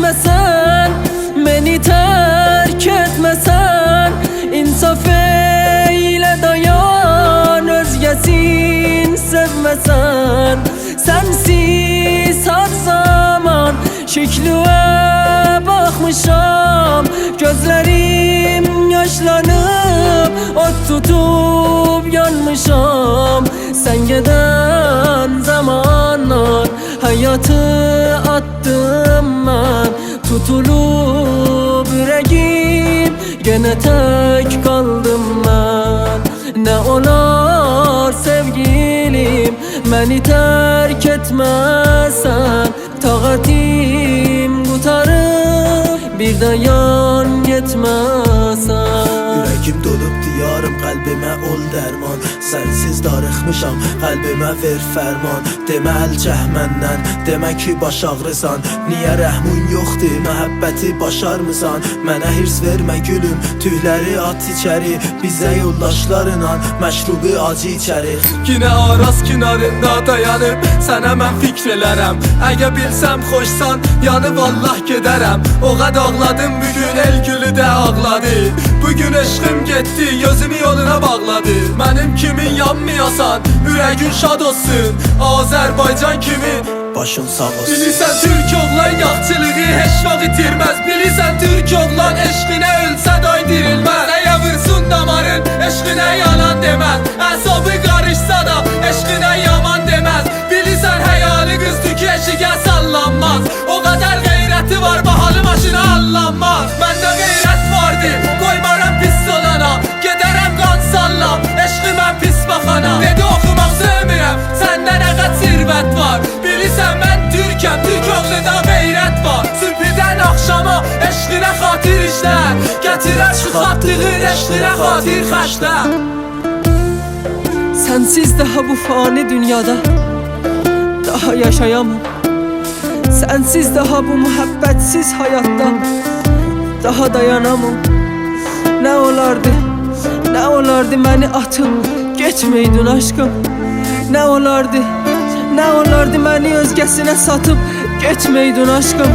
etmesen, beni terk etmesen, insaf eyle dayan, özgesin sevmesen. Sensiz her zaman şekline bakmışam, gözlerim yaşlanıp ot tutup yanmışam. Sen giden zamanlar hayatı attım ben, tutulup yüreğim gene tek kaldım ben. Ne olar sevgilim beni terk etmesen, taqatim qutarıb bir dayan getməsən. Ürəyim dolub diyarım, qəlbimə ol dərman. Sənsiz darıxmışam, qəlbimə ver fərman. Demə əl çək məndən, demə ki baş ağrısan. Niyə rəhmun yoxdur, məhəbbəti başarmısan? Mənə hirs vermə gülüm, tüyləri at içəri. Bizə yoldaşlarla məşrubu acı içərik. Yine araz kinarında dayanıp sənə mən fikr elərəm. Əgər bilsəm xoşsan, yanıb Allah gedərəm. O qad ağladım bugün, el gülü də ağladı. Bugün eşqim getdi, gözümü yoluna bağladı. Mənim kimin yanmayasan, ürəgün şad olsun. Azərbaycan kimi başın sağ olsun. Bilirsən Türk oğlan yaxçılığı heç vaxt itirməz. Bilirsən Türk oğlan eşqinə ölsə də dirilməz. Nəyə vursun damarın, eşqinə yalan deməz. Əsobı qarışsa da eşqinə yaman deməz. Bilirsən həyalı qızdır ki eşiqə sallanmaz. O qədər qeyrəti var, bahalı maşına allanmaz. Məndə qeyrət vardı, qoymaram pis olana. Gedərəm qan sallam, eşqimə pis baxana. Dedi oxumaq sevmirəm, səndə nə qət sirvət var. Bilirsən mən Türkəm, Türk oğluda qeyrət var. Sübhdən axşama eşqinə xatir işlər, gətirər çıxartdığın eşqinə xatir xəşlər. Sensiz daha bu fani dünyada daha yaşayamam. Sensiz daha bu muhabbetsiz hayatta daha dayanamam. Ne olardı, ne olardı beni atıp geçmeydin aşkım. Ne olardı, ne olardı beni özgesine satıp geçmeydin aşkım.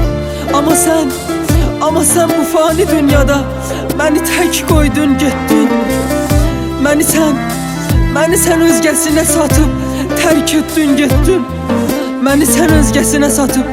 Ama sen bu fani dünyada beni tek koydun gittin. Beni sen özgesine satıp terk ettin gittin. Beni sen özgesine satıp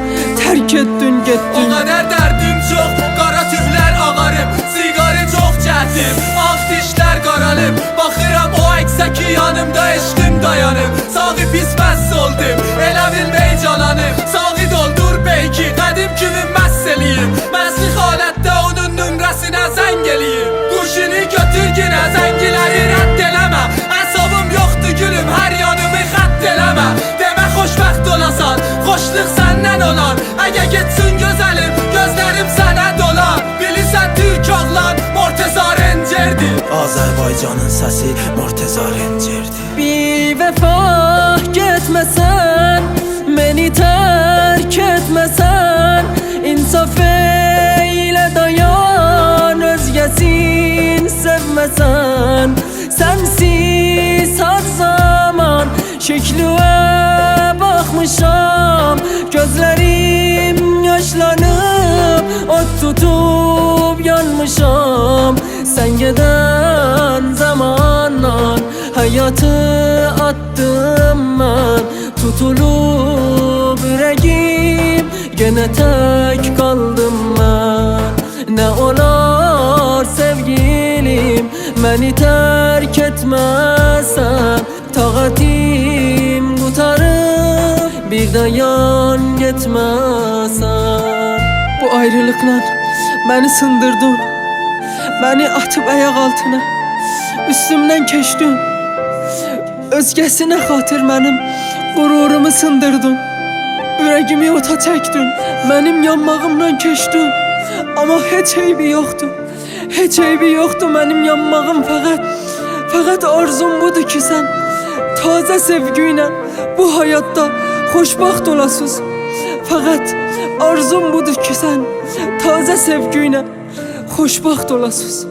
terk ettin gittin. O kadar derdim çok, qara tühlər ağarıb. Siqarı çox çətim, ağ dişlər qaralıb. Baxıram o əksə ki yanımda eşqim dayanıb. Sağı pis bəs oldum, elə bilmək calanıb. Sağı doldur beyki, qədim kimi məs eləyib. Məsli xalətdə onun nömrəsinə zəng eləyib. Quşini götür günə, zəngiləri rədd eləmə. Əsabım yoxdur gülüm, hər yanımı xətt eləmə. Demə xoşbəxt olasan, xoşluq səndən olar. Əgər getsin gözəlim, gözlərim sənə dolar. Bilirsən Türk oğlan Morteza Rencerdir. Azərbaycanın səsi Morteza Rencerdir. Bir vəfa getməsən, beni terk etmesen, insaf eyle dayan, özgesin sevmesen. Sensiz her zaman şekline bakmışam, gözlerim yaşlanıp ot tutup yanmışam. Sen giden zamanlar hayatı attım ben, tutulup yüreğim gene tek kaldım ben. Ne olar sevgilim beni terk etmesen, taqatim qutarıb bir dayan getməsən. Bu ayrılıkla beni sındırdın, beni atıp ayak altına üstümden keçdin. Özgesine xatır mənim qururumu sındırdın, ürəyimi ota çəkdin, mənim yanmağımdan keçdin. Ama heç eybi yoxdur, heç eybi yoxdur mənim yanmağım. Fəqət arzum budur ki sən taze sevgiylə bu hayatta xoşbaxt olasız. Fəqət arzum budur ki sən taze sevgiylə xoşbaxt olasız.